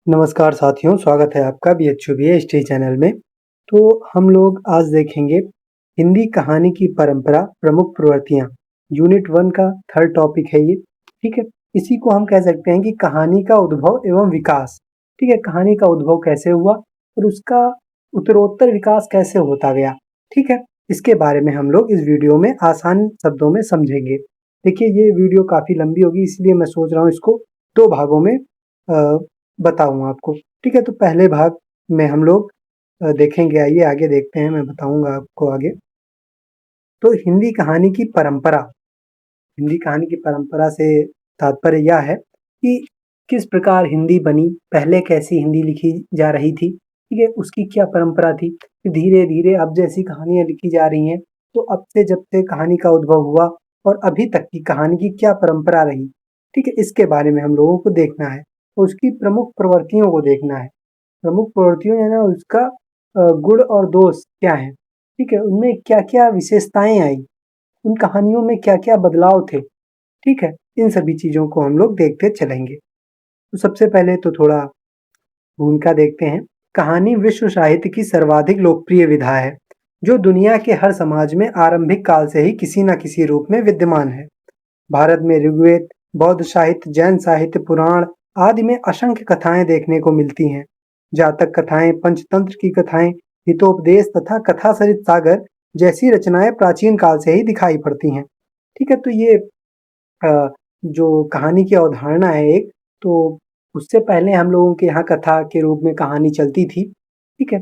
नमस्कार साथियों, स्वागत है आपका BHUB हिस्ट्री चैनल में। तो हम लोग आज देखेंगे हिंदी कहानी की परंपरा, प्रमुख प्रवृत्तियाँ। यूनिट 1 का थर्ड टॉपिक है ये, ठीक है। इसी को हम कह सकते हैं कि कहानी का उद्भव एवं विकास, ठीक है। कहानी का उद्भव कैसे हुआ और उसका उत्तरोत्तर विकास कैसे होता गया, ठीक है। इसके बारे में हम लोग इस वीडियो में आसान शब्दों में समझेंगे। देखिए, ये वीडियो काफ़ी लंबी होगी, इसलिए मैं सोच रहा हूँ इसको 2 भागों में बताऊँ आपको, ठीक है। तो पहले भाग में हम लोग देखेंगे, आइए आगे देखते हैं, मैं बताऊँगा आपको आगे। तो हिंदी कहानी की परंपरा, हिंदी कहानी की परंपरा से तात्पर्य यह है कि किस प्रकार हिंदी बनी, पहले कैसी हिंदी लिखी जा रही थी, ठीक है, उसकी क्या परंपरा थी। धीरे-धीरे अब जैसी कहानियाँ लिखी जा रही हैं, तो अब से जब से कहानी का उद्भव हुआ और अभी तक की कहानी की क्या परंपरा रही, ठीक है, इसके बारे में हम लोगों को देखना है। उसकी प्रमुख प्रवृत्तियों को देखना है। प्रमुख प्रवृत्तियों यानी उसका गुण और दोष क्या हैं, ठीक है, उनमें क्या-क्या विशेषताएँ आई, उन कहानियों में क्या-क्या बदलाव थे, ठीक है, इन सभी चीज़ों को हम लोग देखते चलेंगे। तो सबसे पहले तो थोड़ा भूमिका देखते हैं। कहानी विश्व साहित्य की सर्वाधिक लोकप्रिय विधा है, जो दुनिया के हर समाज में आरंभिक काल से ही किसी न किसी रूप में विद्यमान है। भारत में ऋग्वेद, बौद्ध साहित्य, जैन साहित्य, पुराण आदि में असंख्य कथाएं देखने को मिलती हैं। जातक कथाएं, पंचतंत्र की कथाएं, हितोपदेश तथा कथा सरित सागर जैसी रचनाएं प्राचीन काल से ही दिखाई पड़ती हैं। ठीक है, तो ये जो कहानी की अवधारणा है एक, तो उससे पहले हम लोगों के यहाँ कथा के रूप में कहानी चलती थी। ठीक है,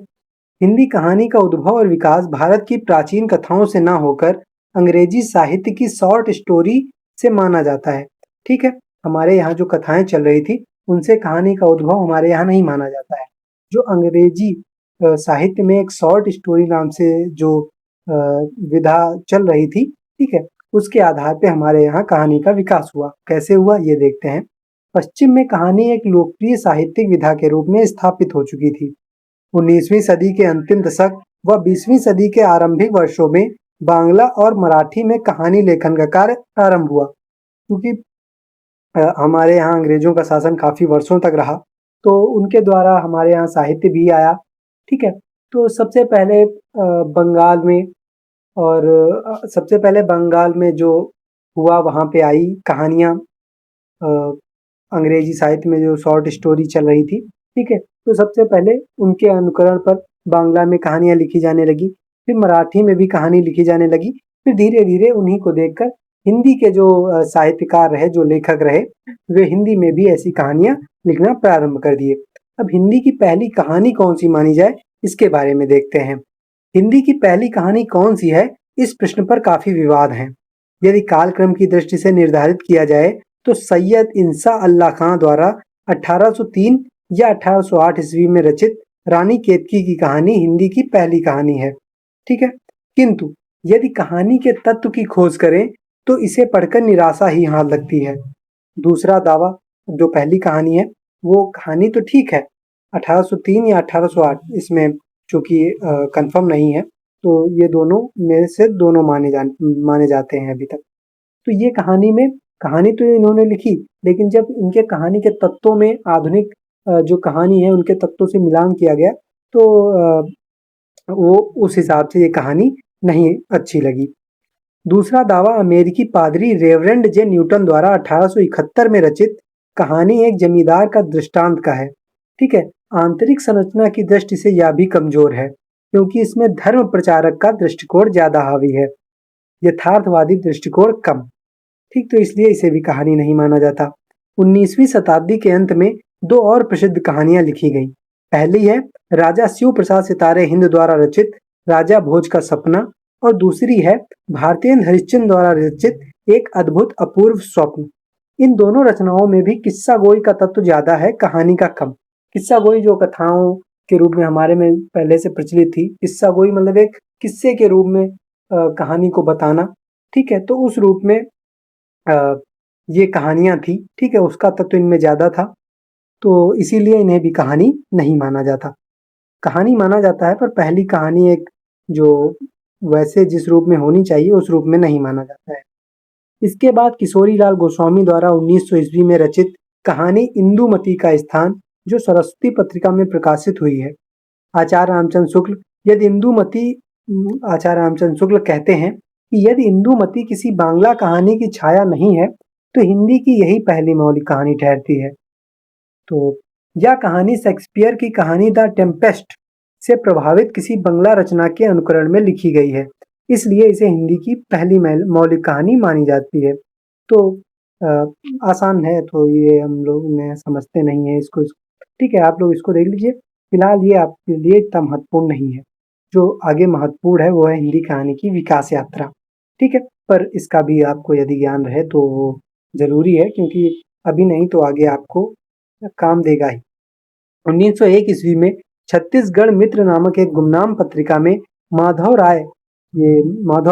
हिंदी कहानी का उद्भव और विकास भारत की प्राचीन कथाओं से न होकर अंग्रेजी साहित्य की शॉर्ट स्टोरी से माना जाता है। ठीक है, हमारे यहाँ जो कथाएं चल रही थी उनसे कहानी का उद्भव हमारे यहाँ नहीं माना जाता है। जो अंग्रेजी साहित्य में एक शॉर्ट स्टोरी नाम से जो विधा चल रही थी, ठीक है, उसके आधार पे हमारे यहाँ कहानी का विकास हुआ। कैसे हुआ ये देखते हैं। पश्चिम में कहानी एक लोकप्रिय साहित्यिक विधा के रूप में स्थापित हो चुकी थी। 19वीं सदी के अंतिम दशक व 20वीं सदी के आरंभिक वर्षों में बांग्ला और मराठी में कहानी लेखन का कार्य प्रारंभ हुआ। क्योंकि हमारे यहाँ अंग्रेजों का शासन काफी वर्षों तक रहा, तो उनके द्वारा हमारे यहाँ साहित्य भी आया। ठीक है, तो सबसे पहले बंगाल में जो हुआ वहाँ पे आई कहानियाँ, अंग्रेजी साहित्य में जो शॉर्ट स्टोरी चल रही थी। ठीक है, तो सबसे पहले उनके अनुकरण पर बांग्ला में कहानियाँ लिखी जाने लगी, फिर मराठी में भी कहानी लिखी जाने लगी, फिर धीरे धीरे उन्हीं को देखकर हिंदी के जो साहित्यकार रहे, जो लेखक रहे, वे हिंदी में भी ऐसी कहानियाँ लिखना प्रारंभ कर दिए। अब हिंदी की पहली कहानी कौन सी मानी जाए, इसके बारे में देखते हैं। हिंदी की पहली कहानी कौन सी है, इस प्रश्न पर काफी विवाद हैं। यदि कालक्रम की दृष्टि से निर्धारित किया जाए तो सैयद इंसा अल्लाह खां द्वारा 1803 या 1808 ईस्वी में रचित रानी केतकी की कहानी हिंदी की पहली कहानी है। ठीक है, किंतु यदि कहानी के तत्व की खोज करें तो इसे पढ़कर निराशा ही हाथ लगती है। दूसरा दावा, जो पहली कहानी है वो कहानी तो ठीक है, 1803 या 1808, इसमें चूंकि कंफर्म नहीं है, तो ये दोनों में से दोनों माने जाते हैं अभी तक। तो ये कहानी तो इन्होंने लिखी, लेकिन जब इनके कहानी के तत्वों में आधुनिक जो कहानी है उनके तत्वों से मिलान किया गया, तो वो उस हिसाब से ये कहानी नहीं अच्छी लगी। दूसरा दावा अमेरिकी पादरी रेवरेंड जे न्यूटन द्वारा 1871 में रचित कहानी एक जमींदार का दृष्टांत का है। ठीक है, आंतरिक संरचना की दृष्टि से यह भी कमजोर है, क्योंकि इसमें धर्म प्रचारक का दृष्टिकोण ज्यादा हावी है, यथार्थवादी दृष्टिकोण कम। ठीक, तो इसलिए इसे भी कहानी नहीं माना जाता। 19वीं शताब्दी के अंत में दो और प्रसिद्ध कहानियां लिखी गईं। पहली है राजा शिव प्रसाद सितारे हिंद द्वारा रचित राजा भोज का सपना, और दूसरी है भारतेंद्र हरिश्चंद्र द्वारा रचित एक अद्भुत अपूर्व स्वप्न। इन दोनों रचनाओं में भी किस्सा गोई का तत्व ज्यादा है, कहानी का कम। किस्सा गोई जो कथाओं के रूप में हमारे में पहले से प्रचलित थी, किस्सा गोई मतलब एक किस्से के रूप में कहानी को बताना। ठीक है, तो उस रूप में ये कहानियां थी। ठीक है, उसका तत्व इनमें ज्यादा था, तो इसीलिए इन्हें भी कहानी नहीं माना जाता। कहानी माना जाता है, पर पहली कहानी एक जो वैसे जिस रूप में होनी चाहिए उस रूप में नहीं माना जाता है। इसके बाद किशोरी लाल गोस्वामी द्वारा 1900 ईस्वी में रचित कहानी इंदुमती का स्थान जो सरस्वती पत्रिका में प्रकाशित हुई है। आचार्य रामचंद्र शुक्ल यदि इंदुमती आचार्य रामचंद्र शुक्ल कहते हैं कि यदि इंदुमती किसी बांग्ला कहानी की छाया नहीं है तो हिंदी की यही पहली मौलिक कहानी ठहरती है। तो यह कहानी शेक्सपियर की कहानी द टेम्पेस्ट से प्रभावित किसी बंगला रचना के अनुकरण में लिखी गई है, इसलिए इसे हिंदी की पहली मौलिक कहानी मानी जाती है। तो आसान है, तो ये हम लोग ने समझते नहीं है इसको, ठीक है, आप लोग इसको देख लीजिए। फिलहाल ये आपके लिए इतना महत्वपूर्ण नहीं है। जो आगे महत्वपूर्ण है वो है हिंदी कहानी की विकास यात्रा, ठीक है, पर इसका भी आपको यदि ज्ञान रहे तो जरूरी है, क्योंकि अभी नहीं तो आगे आपको काम देगा ही। 1901 ईस्वी में छत्तीसगढ़ मित्र नामक एक गुमनाम पत्रिका में माधव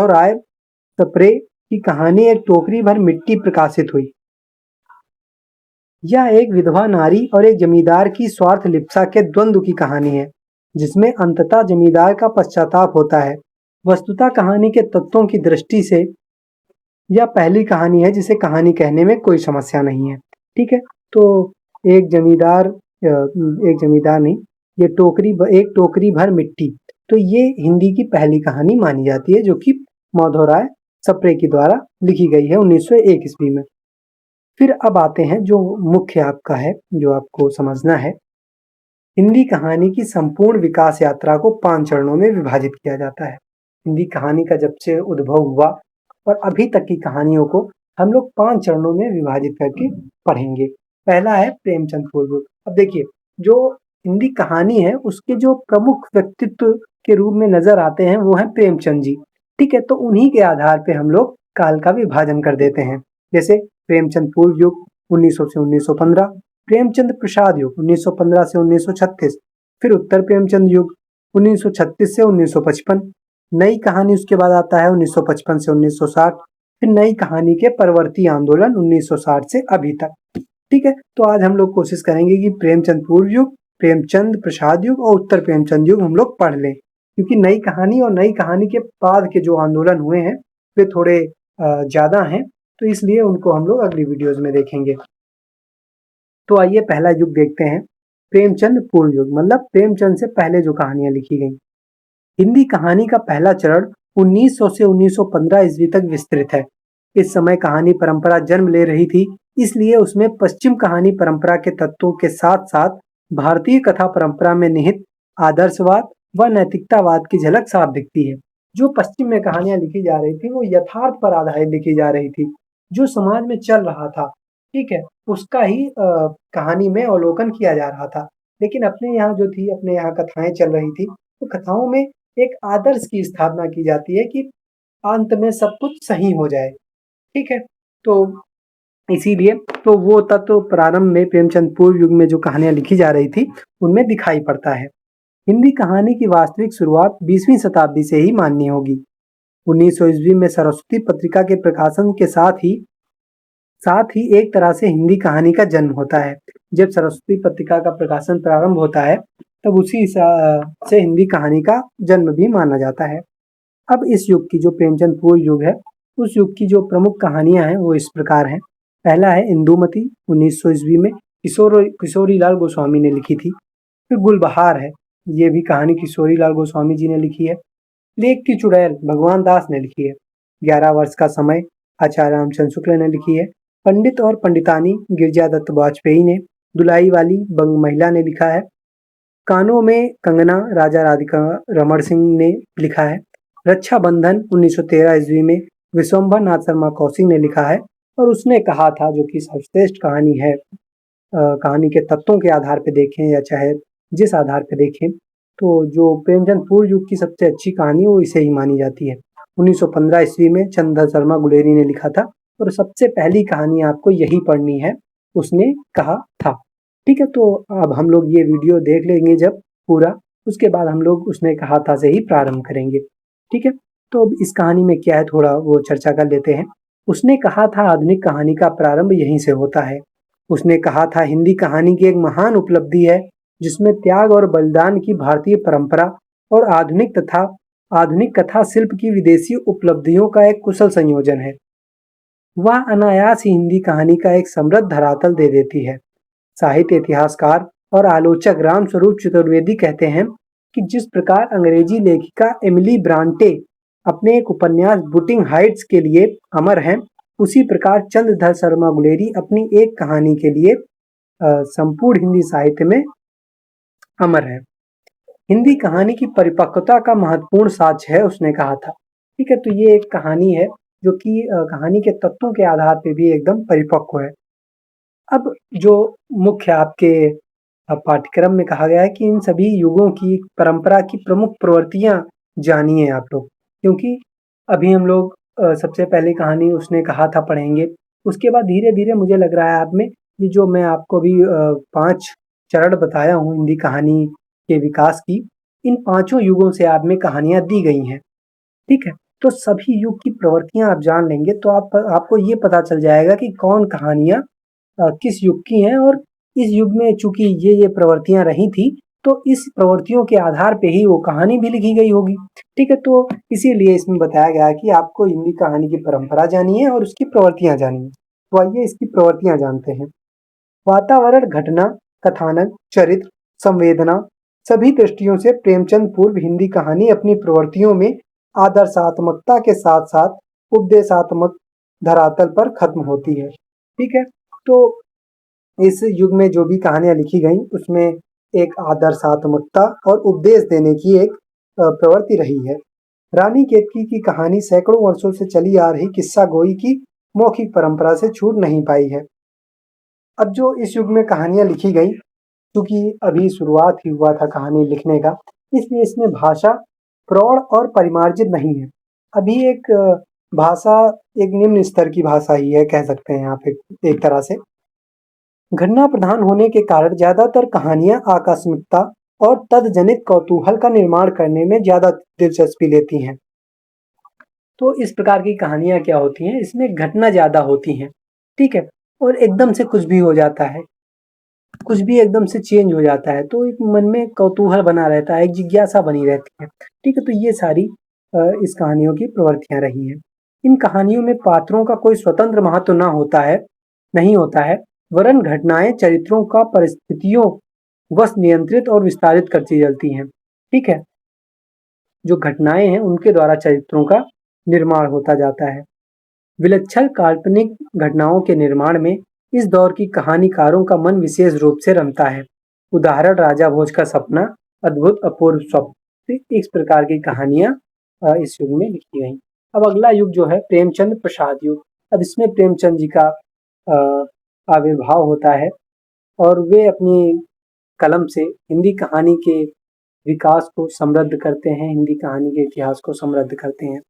राय सप्रे की कहानी एक टोकरी भर मिट्टी प्रकाशित हुई। यह एक विधवा नारी और एक जमींदार की स्वार्थ लिप्सा के द्वंद्व की कहानी है, जिसमें अंततः जमींदार का पश्चाताप होता है। वस्तुतः कहानी के तत्वों की दृष्टि से यह पहली कहानी है जिसे कहानी कहने में कोई समस्या नहीं है, ठीक है। तो एक जमींदार नहीं, ये एक टोकरी भर मिट्टी, तो ये हिंदी की पहली कहानी मानी जाती है, जो कि माधव राय सप्रे के द्वारा लिखी गई है 1901 ईस्वी में। फिर अब आते हैं जो मुख्य आपका है, जो आपको समझना है। हिंदी कहानी की संपूर्ण विकास यात्रा को 5 चरणों में विभाजित किया जाता है। हिंदी कहानी का जब से उद्भव हुआ और अभी तक की कहानियों को हम लोग 5 चरणों में विभाजित करके पढ़ेंगे। पहला है प्रेमचंद पूर्व। अब देखिए, जो हिंदी कहानी है उसके जो प्रमुख व्यक्तित्व के रूप में नजर आते हैं वो है प्रेमचंद जी, ठीक है। तो उन्हीं के आधार पे हम लोग काल का विभाजन कर देते हैं। जैसे प्रेमचंद पूर्व युग 1900 से 1915, प्रेमचंद प्रसाद युग 1915 से 1936, फिर उत्तर प्रेमचंद युग 1936 से 1955, नई कहानी उसके बाद आता है 1955 से 1960, फिर नई कहानी के परवर्ती आंदोलन 1960 से अभी तक, ठीक है। तो आज हम लोग कोशिश करेंगे कि प्रेमचंद पूर्व युग, प्रेमचंद प्रसाद युग और उत्तर प्रेमचंद युग हम लोग पढ़ लें, क्योंकि नई कहानी और नई कहानी के बाद के जो आंदोलन हुए हैं वे थोड़े ज्यादा हैं, तो इसलिए उनको हम लोग अगली वीडियोज में देखेंगे। तो आइए पहला युग देखते हैं, प्रेमचंद पूर्व युग, मतलब प्रेमचंद से पहले जो कहानियां लिखी गई। हिंदी कहानी का पहला चरण 1900 से 1915 ईस्वी तक विस्तृत है। इस समय कहानी परंपरा जन्म ले रही थी, इसलिए उसमें पश्चिम कहानी परंपरा के तत्वों के साथ साथ भारतीय कथा परंपरा में निहित आदर्शवाद व नैतिकतावाद की झलक साफ दिखती है। जो पश्चिम में कहानियां लिखी जा रही थी वो यथार्थ पर आधारित लिखी जा रही थी, जो समाज में चल रहा था, ठीक है, उसका ही कहानी में अवलोकन किया जा रहा था। लेकिन अपने यहाँ जो थी, अपने यहाँ कथाएं चल रही थी, तो कथाओं में एक आदर्श की स्थापना की जाती है कि अंत में सब कुछ सही हो जाए, ठीक है। तो इसीलिए तो वो तत्व प्रारंभ में प्रेमचंद पूर्व युग में जो कहानियां लिखी जा रही थी उनमें दिखाई पड़ता है। हिंदी कहानी की वास्तविक शुरुआत 20वीं शताब्दी से ही माननी होगी। 1900 ईस्वी में सरस्वती पत्रिका के प्रकाशन के साथ ही एक तरह से हिंदी कहानी का जन्म होता है। जब सरस्वती पत्रिका का प्रकाशन प्रारंभ होता है तब उसी से हिंदी कहानी का जन्म भी माना जाता है। अब इस युग की जो प्रेमचंद पूर्व युग है, उस युग की जो प्रमुख कहानियां हैं वो इस प्रकार हैं। पहला है इंदुमती, 1900 ईस्वी में किशोरी लाल गोस्वामी ने लिखी थी। फिर गुलबहार है, ये भी कहानी किशोरी लाल गोस्वामी जी ने लिखी है। लेख की चुड़ैल भगवान दास ने लिखी है। 11 वर्ष का समय आचार्य रामचंद्र शुक्ल ने लिखी है। पंडित और पंडितानी गिरिजा दत्त वाजपेयी ने। दुलाई वाली बंग महिला ने लिखा है। कानों में कंगना राजा राधिका रमण सिंह ने लिखा है। रक्षा बंधन 1913 ईस्वी में विश्वंभर नाथ शर्मा कौशिक ने लिखा है। और उसने कहा था, जो कि सर्वश्रेष्ठ कहानी है, कहानी के तत्वों के आधार पर देखें या चाहे जिस आधार पर देखें, तो जो प्रेमचंद पूर्व युग की सबसे अच्छी कहानी वो इसे ही मानी जाती है। 1915 ईस्वी में चंद्र शर्मा गुलेरी ने लिखा था और सबसे पहली कहानी आपको यही पढ़नी है, उसने कहा था, ठीक है। तो अब हम लोग ये वीडियो देख लेंगे जब पूरा, उसके बाद हम लोग उसने कहा था से ही प्रारंभ करेंगे, ठीक है। तो अब इस कहानी में क्या है थोड़ा वो चर्चा कर लेते हैं। उसने कहा था आधुनिक कहानी का प्रारंभ यहीं से होता है। उसने कहा था हिंदी कहानी की एक महान उपलब्धि है जिसमें त्याग और बलिदान की भारतीय परंपरा और आधुनिक कथा शिल्प की विदेशी उपलब्धियों का एक कुशल संयोजन है। वह अनायास ही हिंदी कहानी का एक समृद्ध धरातल दे देती है। साहित्य इतिहासकार और आलोचक रामस्वरूप चतुर्वेदी कहते हैं कि जिस प्रकार अंग्रेजी लेखिका एमिली ब्रांटे अपने एक उपन्यास बुटिंग हाइट्स के लिए अमर हैं, उसी प्रकार चंद्रधर शर्मा गुलेरी अपनी एक कहानी के लिए संपूर्ण हिंदी साहित्य में अमर है। हिंदी कहानी की परिपक्वता का महत्वपूर्ण साक्ष्य है, उसने कहा था। ठीक है, तो ये एक कहानी है जो कि कहानी के तत्वों के आधार पे भी एकदम परिपक्व है। अब जो मुख्य आपके पाठ्यक्रम में कहा गया है कि इन सभी युगों की परंपरा की प्रमुख प्रवृत्तियां जानिए आप लोग, क्योंकि अभी हम लोग सबसे पहले कहानी उसने कहा था पढ़ेंगे, उसके बाद धीरे धीरे मुझे लग रहा है आप में ये जो मैं आपको भी 5 चरण बताया हूँ हिंदी कहानी के विकास की, इन पांचों युगों से आप में कहानियां दी गई हैं। ठीक है, तो सभी युग की प्रवृत्तियां आप जान लेंगे तो आपको ये पता चल जाएगा कि कौन कहानियां किस युग की हैं, और इस युग में चूंकि ये प्रवृत्तियां रही थी तो इस प्रवृत्तियों के आधार पे ही वो कहानी भी लिखी गई होगी। ठीक है, तो इसीलिए इसमें बताया गया है कि आपको हिंदी कहानी की परंपरा जानिए और उसकी प्रवृत्तियां जानिए। तो आइए इसकी प्रवृत्तियां जानते हैं। वातावरण, घटना, कथानक, चरित्र, संवेदना, सभी दृष्टियों से प्रेमचंद पूर्व हिंदी कहानी अपनी प्रवृत्तियों में आदर्शात्मकता के साथ साथ उपदेशात्मक धरातल पर खत्म होती है। ठीक है, तो इस युग में जो भी कहानियां लिखी गई उसमें एक आदर्शात्मकता और उपदेश देने की एक प्रवृत्ति रही है। रानी केतकी की कहानी सैकड़ों वर्षों से चली आ रही किस्सा गोई की मौखिक परंपरा से छूट नहीं पाई है। अब जो इस युग में कहानियां लिखी गई, क्योंकि अभी शुरुआत ही हुआ था कहानी लिखने का, इसलिए इसमें भाषा प्रौढ़ और परिमार्जित नहीं है। अभी एक भाषा एक निम्न स्तर की भाषा ही है, कह सकते हैं आप एक तरह से। घटना प्रधान होने के कारण ज्यादातर कहानियां आकस्मिकता और तदजनित कौतूहल का निर्माण करने में ज्यादा दिलचस्पी लेती हैं। तो इस प्रकार की कहानियां क्या होती हैं, इसमें घटना ज्यादा होती हैं। ठीक है, और एकदम से कुछ भी हो जाता है, कुछ भी एकदम से चेंज हो जाता है, तो एक मन में कौतूहल बना रहता है, एक जिज्ञासा बनी रहती है। ठीक है, तो ये सारी इस कहानियों की प्रवृत्तियां रही हैं। इन कहानियों में पात्रों का कोई स्वतंत्र महत्व ना होता है, नहीं होता है, वरन घटनाएं चरित्रों का परिस्थितियों वश नियंत्रित और विस्तारित करती चलती हैं। ठीक है, जो घटनाएं हैं उनके द्वारा चरित्रों का निर्माण होता जाता है। विलक्षण काल्पनिक घटनाओं के निर्माण में इस दौर की कहानीकारों का मन विशेष रूप से रमता है। उदाहरण राजा भोज का सपना, अद्भुत अपूर्व स्वप्न, इस प्रकार की कहानियां इस युग में लिखी गई। अब अगला युग जो है प्रेमचंद प्रसाद युग। अब इसमें प्रेमचंद जी का आविर्भाव होता है और वे अपनी कलम से हिंदी कहानी के विकास को समृद्ध करते हैं, हिंदी कहानी के इतिहास को समृद्ध करते हैं।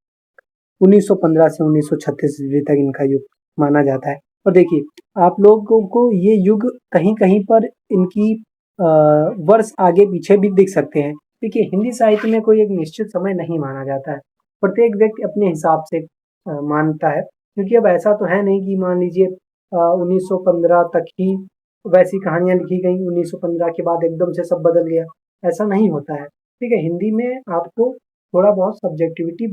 1915 से 1936 ईस्वी तक इनका युग माना जाता है। और देखिए, आप लोगों को ये युग कहीं-कहीं पर इनकी वर्ष आगे पीछे भी दिख सकते हैं। देखिए, हिंदी साहित्य में कोई एक निश्चित समय नहीं माना जाता है। प्रत्येक व्यक्ति अपने हिसाब से मानता है, क्योंकि अब ऐसा तो है नहीं कि मान लीजिए 1915 तक ही वैसी कहानियाँ लिखी गई, 1915 के बाद एकदम से सब बदल गया, ऐसा नहीं होता है। ठीक है, हिंदी में आपको थोड़ा बहुत सब्जेक्टिविटी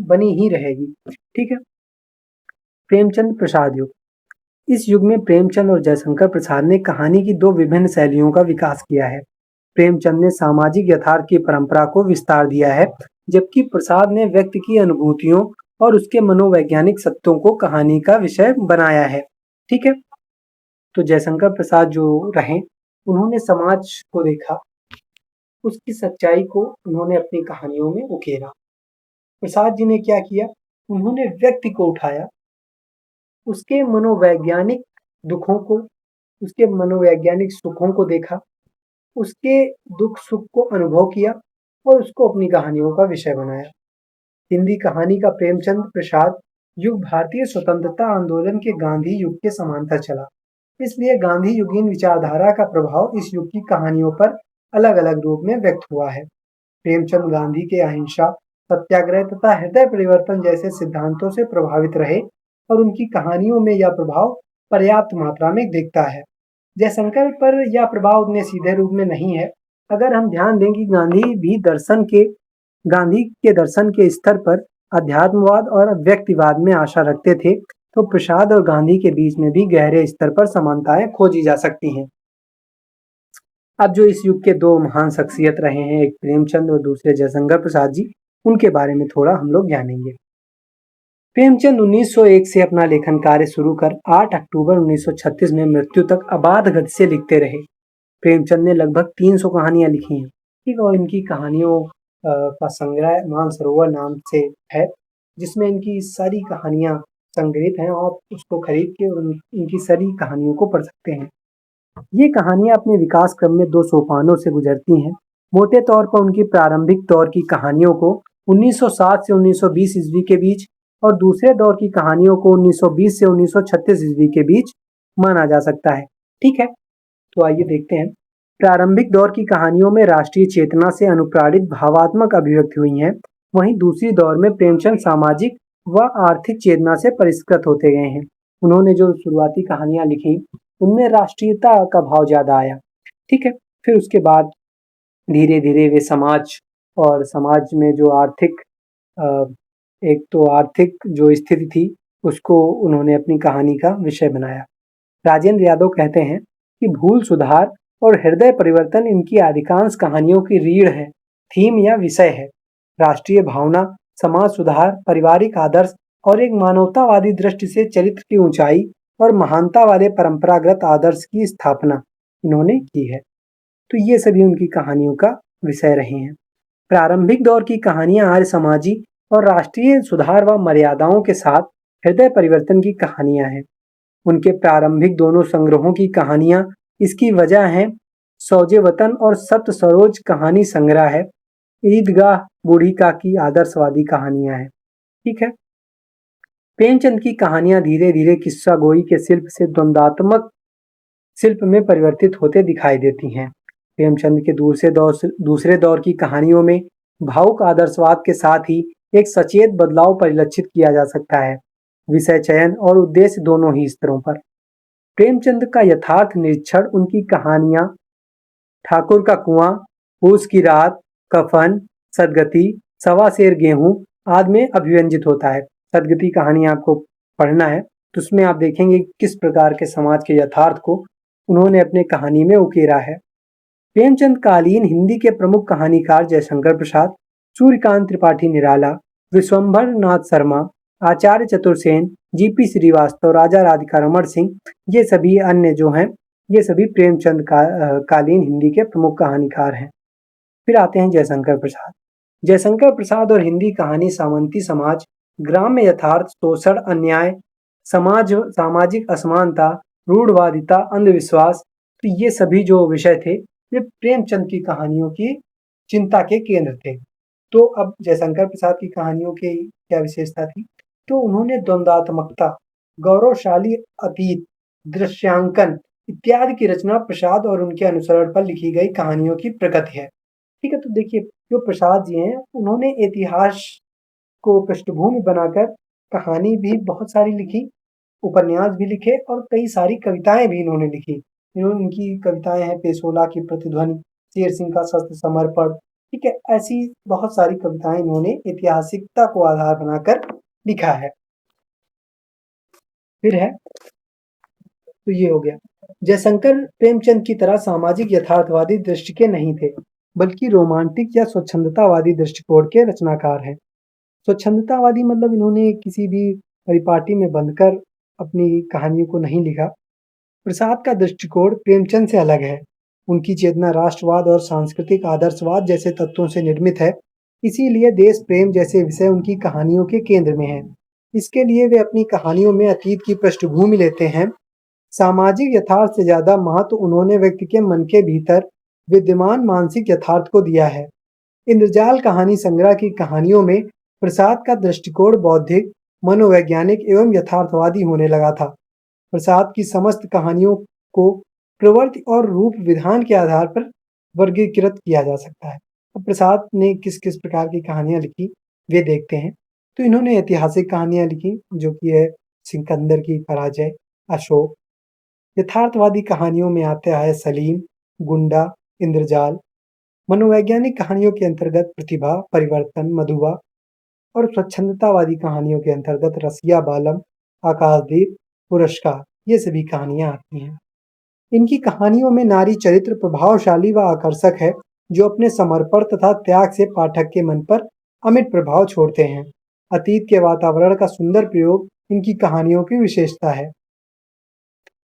बनी ही रहेगी। ठीक है, प्रेमचंद प्रसाद युग। इस युग में प्रेमचंद और जयशंकर प्रसाद ने कहानी की दो विभिन्न शैलियों का विकास किया है। प्रेमचंद ने सामाजिक यथार्थ की परंपरा को विस्तार दिया है, जबकि प्रसाद ने व्यक्ति की अनुभूतियों और उसके मनोवैज्ञानिक सत्यों को कहानी का विषय बनाया है। ठीक है, तो जयशंकर प्रसाद जो रहे, उन्होंने समाज को देखा, उसकी सच्चाई को उन्होंने अपनी कहानियों में उकेरा। प्रसाद जी ने क्या किया, उन्होंने व्यक्ति को उठाया, उसके मनोवैज्ञानिक दुखों को, उसके मनोवैज्ञानिक सुखों को देखा, उसके दुख सुख को अनुभव किया और उसको अपनी कहानियों का विषय बनाया। हिंदी कहानी का प्रेमचंद प्रसाद युग भारतीय स्वतंत्रता आंदोलन के गांधी युग के समांतर चला, इसलिए गांधी युगीन विचारधारा का प्रभाव इस युग की कहानियों पर अलग अलग रूप में व्यक्त हुआ है। प्रेमचंद गांधी के अहिंसा, सत्याग्रह तथा हृदय परिवर्तन जैसे सिद्धांतों से प्रभावित रहे और उनकी कहानियों में यह प्रभाव पर्याप्त मात्रा में दिखता है। जयशंकर पर यह प्रभाव उतने सीधे रूप में नहीं है। अगर हम ध्यान दें कि गांधी के दर्शन के स्तर पर अध्यात्मवाद और व्यक्तिवाद में आशा रखते थे, तो प्रसाद और गांधी के बीच में भी गहरे स्तर पर समानताएं खोजी जा सकती हैं। अब जो इस युग के दो महान शख्सियत रहे हैं, एक प्रेमचंद और दूसरे जयशंकर प्रसाद जी, उनके बारे में थोड़ा हम लोग जानेंगे। प्रेमचंद 1901 से अपना लेखन कार्य शुरू कर 8 अक्टूबर 1936 में मृत्यु तक अबाध गति से लिखते रहे। प्रेमचंद ने लगभग 300 कहानियां लिखी हैं, ठीक, और इनकी कहानियों का संग्रह मानसरोवर नाम से है, जिसमें इनकी सारी कहानियां संग्रहित हैं और उसको खरीद के इनकी सारी कहानियों को पढ़ सकते हैं। ये कहानियां अपने विकास क्रम में दो सोपानों से गुजरती हैं। मोटे तौर पर उनकी प्रारंभिक दौर की कहानियों को 1907 से 1920 ईस्वी के बीच और दूसरे दौर की कहानियों को 1920 से 1936 ईस्वी के बीच माना जा सकता है। ठीक है, तो आइए देखते हैं। प्रारंभिक दौर की कहानियों में राष्ट्रीय चेतना से अनुप्राणित भावात्मक अभिव्यक्ति हुई हैं, वहीं दूसरी दौर में प्रेमचंद सामाजिक व आर्थिक चेतना से परिष्कृत होते गए हैं। उन्होंने जो शुरुआती कहानियां लिखी उनमें राष्ट्रीयता का भाव ज्यादा आया। ठीक है, फिर उसके बाद धीरे धीरे वे समाज और समाज में जो आर्थिक एक तो आर्थिक जो स्थिति थी उसको उन्होंने अपनी कहानी का विषय बनाया। राजेंद्र यादव कहते हैं कि भूल सुधार और हृदय परिवर्तन इनकी अधिकांश कहानियों की रीढ़ है, थीम या विषय है। राष्ट्रीय भावना, समाज सुधार, पारिवारिक आदर्श और एक मानवतावादी दृष्टि से चरित्र की ऊंचाई और महानता वाले परंपरागत आदर्श की स्थापना इन्होंने की है। तो ये सभी उनकी कहानियों का विषय रहे हैं। प्रारंभिक दौर की कहानियां आर्य समाजी और राष्ट्रीय सुधार व मर्यादाओं के साथ हृदय परिवर्तन की कहानियां हैं। उनके प्रारंभिक दोनों संग्रहों की कहानियां इसकी वजह है सौजे वतन और सप्त सरोज कहानी संग्रह है, ईदगाह बूढ़ी का की आदर्शवादी कहानियां हैं। ठीक है, प्रेमचंद की कहानियां धीरे धीरे किस्सा गोई के शिल्प से द्वंदात्मक शिल्प में परिवर्तित होते दिखाई देती हैं। प्रेमचंद के दूसरे दौर की कहानियों में भावुक आदर्शवाद के साथ ही एक सचेत बदलाव परिलक्षित किया जा सकता है, विषय चयन और उद्देश्य दोनों ही स्तरों पर। प्रेमचंद का यथार्थ निरीक्षण उनकी कहानियां ठाकुर का कुआं, पूस की रात, कफन, सदगति, सवा सेर गेहूं आदि में अभिव्यंजित होता है। सदगति कहानी आपको पढ़ना है तो उसमें आप देखेंगे किस प्रकार के समाज के यथार्थ को उन्होंने अपने कहानी में उकेरा है। प्रेमचंद कालीन हिंदी के प्रमुख कहानीकार जयशंकर प्रसाद, सूर्यकांत त्रिपाठी निराला, विश्वंभर नाथ शर्मा, आचार्य चतुर्सेन, जीपी श्रीवास्तव, राजा राधिका रमण सिंह, ये सभी अन्य जो हैं ये सभी प्रेमचंद कालीन हिंदी के प्रमुख कहानीकार हैं। फिर आते हैं जयशंकर प्रसाद। जयशंकर प्रसाद और हिंदी कहानी सामंती समाज, ग्राम्य यथार्थ, शोषण, अन्याय, सामाजिक असमानता, रूढ़वादिता, अंधविश्वास, तो ये सभी जो विषय थे ये प्रेमचंद की कहानियों की चिंता के केंद्र थे। तो अब जयशंकर प्रसाद की कहानियों की क्या विशेषता थी? तो उन्होंने द्वंदात्मकता, गौरवशाली अतीत, दृश्यांकन इत्यादि की रचना प्रसाद और उनके अनुसरण पर लिखी गई कहानियों की प्रगति है। ठीक है, तो देखिए जो प्रसाद जी हैं उन्होंने इतिहास को पृष्ठभूमि बनाकर कहानी भी बहुत सारी लिखी, उपन्यास भी लिखे और कई सारी कविताएं भी इन्होंने लिखी। इनकी कविताएं हैं पेशोला की प्रतिध्वनि, शेर सिंह का शस्त्र समर्पण, ठीक है, ऐसी बहुत सारी कविताएं इन्होंने ऐतिहासिकता को आधार बनाकर लिखा है। फिर है तो ये हो गया। जयशंकर प्रेमचंद की तरह सामाजिक यथार्थवादी दृष्टि के नहीं थे, बल्कि रोमांटिक या स्वच्छंदतावादी दृष्टिकोण के रचनाकार हैं। स्वच्छंदतावादी मतलब इन्होंने किसी भी परिपाटी में बंधकर अपनी कहानियों को नहीं लिखा। प्रसाद का दृष्टिकोण प्रेमचंद से अलग है। उनकी चेतना राष्ट्रवाद और सांस्कृतिक आदर्शवाद जैसे तत्वों से निर्मित है, इसीलिए देश प्रेम जैसे विषय उनकी कहानियों के केंद्र में हैं। इसके लिए वे अपनी कहानियों में अतीत की पृष्ठभूमि लेते हैं। सामाजिक यथार्थ से ज्यादा महत्व उन्होंने व्यक्ति के मन के भीतर विद्यमान मानसिक यथार्थ को दिया है। इंद्रजाल कहानी संग्रह की कहानियों में प्रसाद का दृष्टिकोण बौद्धिक, मनोवैज्ञानिक एवं यथार्थवादी होने लगा था। प्रसाद की समस्त कहानियों को प्रवृत्ति और रूप विधान के आधार पर वर्गीकृत किया जा सकता है। अब प्रसाद ने किस किस प्रकार की कहानियां लिखी वे देखते हैं। तो इन्होंने ऐतिहासिक कहानियां लिखी जो कि है सिकंदर की पराजय, अशोक। यथार्थवादी कहानियों में आता है सलीम, गुंडा, इंद्रजाल। मनोवैज्ञानिक कहानियों के अंतर्गत प्रतिभा, परिवर्तन, मधुबा और स्वच्छंदतावादी कहानियों के अंतर्गत रसिया बालम, आकाशदीप, पुरस्कार, ये सभी कहानियां आती हैं। इनकी कहानियों में नारी चरित्र प्रभावशाली व आकर्षक है, जो अपने समर्पण तथा त्याग से पाठक के मन पर अमिट प्रभाव छोड़ते हैं। अतीत के वातावरण का सुंदर प्रयोग इनकी कहानियों की विशेषता है।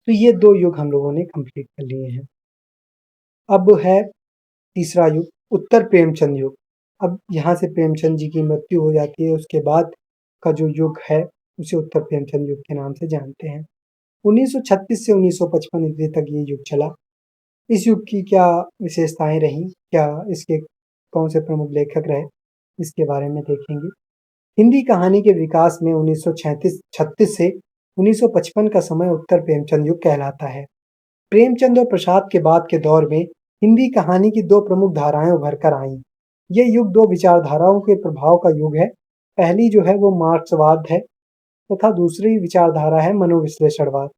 तो ये 2 युग हम लोगों ने कंप्लीट कर लिए हैं। अब है तीसरा युग, उत्तर प्रेमचंद युग। अब यहाँ से प्रेमचंद जी की मृत्यु हो जाती है, उसके बाद का जो युग है उसे उत्तर प्रेमचंद युग के नाम से जानते हैं। 1936 से 1955 ईस्वी तक ये युग चला। इस युग की क्या विशेषताएं रहीं, क्या इसके कौन से प्रमुख लेखक रहे, इसके बारे में देखेंगे। हिंदी कहानी के विकास में 1936 से 1955 का समय उत्तर प्रेमचंद युग कहलाता है। प्रेमचंद और प्रसाद के बाद के दौर में हिंदी कहानी की 2 प्रमुख धाराएं उभर कर आईं। ये युग 2 विचारधाराओं के प्रभाव का युग है। पहली जो है वो मार्क्सवाद है तथा दूसरी विचारधारा है मनोविश्लेषणवाद।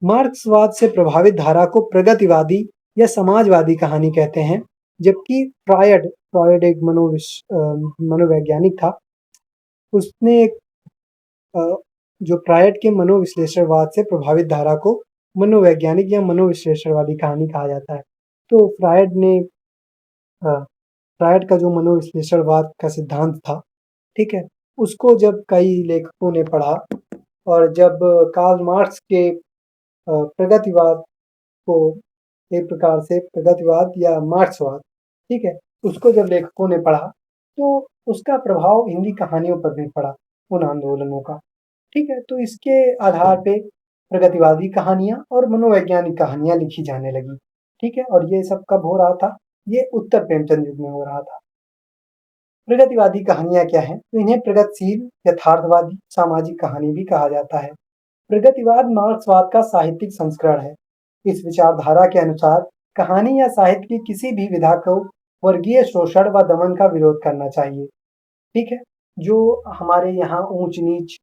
मार्क्सवाद से प्रभावित धारा को प्रगतिवादी या समाजवादी कहानी कहते हैं, जबकि फ्रॉयड एक मनोवैज्ञानिक था। उसने जो फ्रॉयड के मनोविश्लेषणवाद से प्रभावित धारा को मनोवैज्ञानिक या मनोविश्लेषणवादी कहानी कहा जाता है। तो फ्रॉयड का जो मनोविश्लेषणवाद का सिद्धांत था, ठीक है, उसको जब कई लेखकों ने पढ़ा और जब कार्ल मार्क्स के प्रगतिवाद को एक प्रकार से प्रगतिवाद या मार्क्सवाद, ठीक है, उसको जब लेखकों ने पढ़ा तो उसका प्रभाव हिंदी कहानियों पर भी पड़ा, उन आंदोलनों का, ठीक है। तो इसके आधार पे प्रगतिवादी कहानियां और मनोवैज्ञानिक कहानियां लिखी जाने लगी, ठीक है। और ये सब कब हो रहा था? ये उत्तर प्रेमचंद युग में हो रहा था। प्रगतिवादी कहानियां क्या हैं? तो इन्हें प्रगतिशील, यथार्थवादी, सामाजिक कहानी भी कहा जाता है। प्रगतिवाद मार्क्सवाद का साहित्यिक संस्करण है। इस विचारधारा के अनुसार कहानी या साहित्य की किसी भी विधा को वर्गीय शोषण व दमन का विरोध करना चाहिए, ठीक है। जो हमारे यहाँ ऊंच नीच,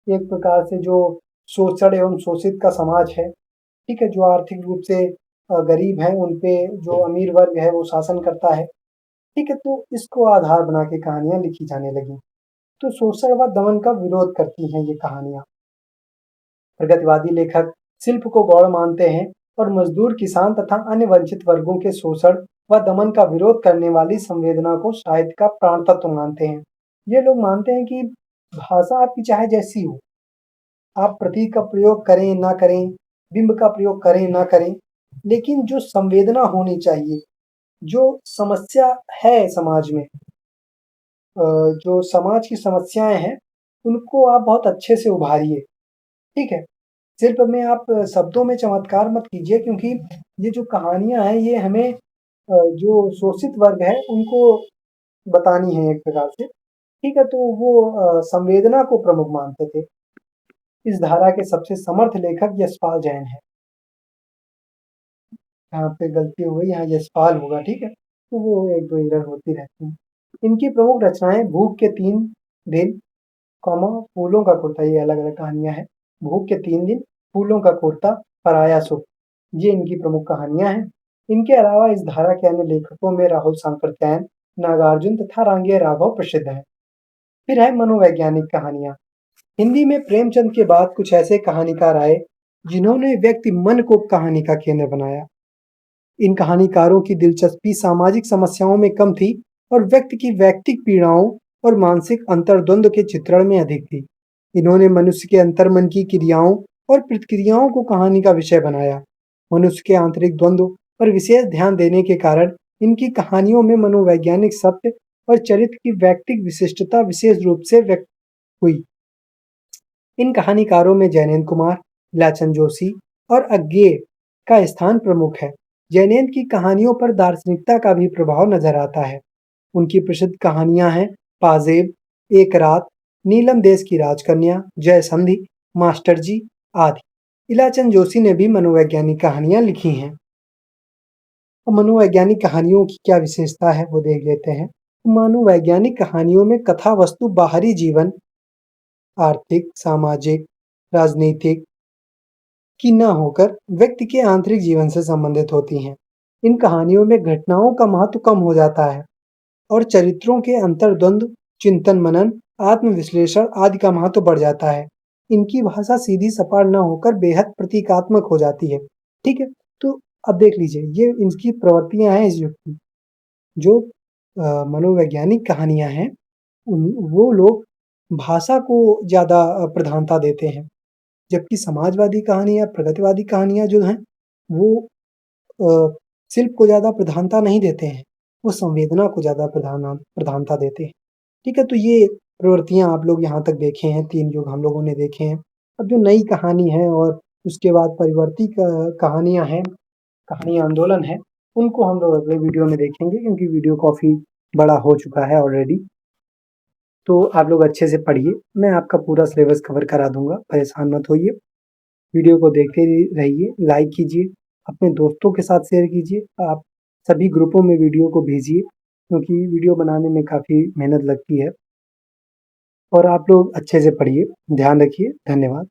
एक प्रकार से जो शोषण एवं शोषित का समाज है, ठीक है, जो आर्थिक रूप से गरीब है, उन पे जो अमीर वर्ग है वो शासन करता है, ठीक है। तो इसको आधार बना के कहानियां लिखी जाने लगी। तो शोषण व दमन का विरोध करती हैं ये कहानियां। प्रगतिवादी लेखक शिल्प को गौण मानते हैं और मजदूर, किसान तथा अन्य वंचित वर्गों के शोषण व दमन का विरोध करने वाली संवेदना को साहित्य का प्राण तत्व मानते हैं। ये लोग मानते हैं कि भाषा आपकी चाहे जैसी हो, आप प्रतीक का प्रयोग करें ना करें, बिंब का प्रयोग करें ना करें, लेकिन जो संवेदना होनी चाहिए, जो समस्या है समाज में, जो समाज की समस्याएं हैं, उनको आप बहुत अच्छे से उभारिए, ठीक है। शिल्प में आप शब्दों में चमत्कार मत कीजिए, क्योंकि ये जो कहानियां हैं ये हमें जो शोषित वर्ग है उनको बतानी है एक प्रकार से, ठीक है। तो वो संवेदना को प्रमुख मानते थे। इस धारा के सबसे समर्थ लेखक यशपाल जैन है। यहाँ पे गलती हो गई, यहाँ यशपाल होगा, ठीक है। तो वो 1-2 एरर होती रहती हैं। इनकी प्रमुख रचनाएं भूख के 3 दिन, फूलों का कुर्ता, ये अलग-अलग कहानियां हैं। भूख के 3 दिन, फूलों का कुर्ता, पराया सुख, ये इनकी प्रमुख कहानियां हैं। इनके अलावा इस धारा के अन्य लेखकों में राहुल सांकृत्यायन, नागार्जुन तथा रांगे राघव प्रसिद्ध हैं। फिर है मनोवैज्ञानिक कहानियां। हिंदी में प्रेमचंद के बाद कुछ ऐसे कहानीकार आए जिन्होंने व्यक्ति मन को कहानी का केंद्र बनाया। इन कहानीकारों की दिलचस्पी सामाजिक समस्याओं में कम थी और व्यक्ति की वैयक्तिक पीड़ाओं और मानसिक अंतर्द्वंद के चित्रण में अधिक थी। इन्होंने मनुष्य के अंतर्मन की क्रियाओं और प्रतिक्रियाओं को कहानी का विषय बनाया। मनुष्य के आंतरिक द्वंद्व पर विशेष ध्यान देने के कारण इनकी कहानियों में मनोवैज्ञानिक सत्य और चरित्र की वैयक्तिक विशिष्टता विशेष रूप से व्यक्त हुई। इन कहानीकारों में जैनेन्द्र कुमार, इलाचन जोशी और अज्ञेय का स्थान प्रमुख है। जैनेन्द्र की कहानियों पर दार्शनिकता का भी प्रभाव नजर आता है। उनकी प्रसिद्ध कहानियां हैं पाजेब, एक रात, नीलम देश की राजकन्या, जय संधि, मास्टर जी आदि। इलाचन जोशी ने भी मनोवैज्ञानिक कहानियां लिखी हैं। मनोवैज्ञानिक कहानियों की क्या विशेषता है वो देख लेते हैं। मनोवैज्ञानिक कहानियों में कथा वस्तु बाहरी जीवन, आर्थिक, सामाजिक, राजनीतिक की न होकर व्यक्ति के आंतरिक जीवन से संबंधित होती हैं। इन कहानियों में घटनाओं का महत्व कम हो जाता है और चरित्रों के अंतर्द्वंद, चिंतन मनन, आत्मविश्लेषण आदि का महत्व बढ़ जाता है। इनकी भाषा सीधी सपाट न होकर बेहद प्रतीकात्मक हो जाती है। ठीक है, तो अब देख लीजिए ये इनकी प्रवृत्तियां हैं इस युग की। जो मनोवैज्ञानिक कहानियां हैं वो लोग भाषा को ज्यादा प्रधानता देते हैं, जबकि समाजवादी कहानियां, प्रगतिवादी कहानियां जो हैं वो शिल्प को ज्यादा प्रधानता नहीं देते हैं, वो संवेदना को ज्यादा प्रधानता देते हैं। ठीक है, तो ये प्रवृत्तियां आप लोग यहाँ तक देखे हैं, 3 युग हम लोगों ने देखे हैं। अब जो नई कहानी है और उसके बाद परिवर्ती कहानियां हैं, कहानी आंदोलन है, उनको हम लोग अगले वीडियो में देखेंगे क्योंकि वीडियो काफी बड़ा हो चुका है ऑलरेडी। तो आप लोग अच्छे से पढ़िए, मैं आपका पूरा सिलेबस कवर करा दूंगा, परेशान मत होइए। वीडियो को देखते रहिए, लाइक कीजिए, अपने दोस्तों के साथ शेयर कीजिए, आप सभी ग्रुपों में वीडियो को भेजिए क्योंकि वीडियो बनाने में काफ़ी मेहनत लगती है। और आप लोग अच्छे से पढ़िए, ध्यान रखिए, धन्यवाद।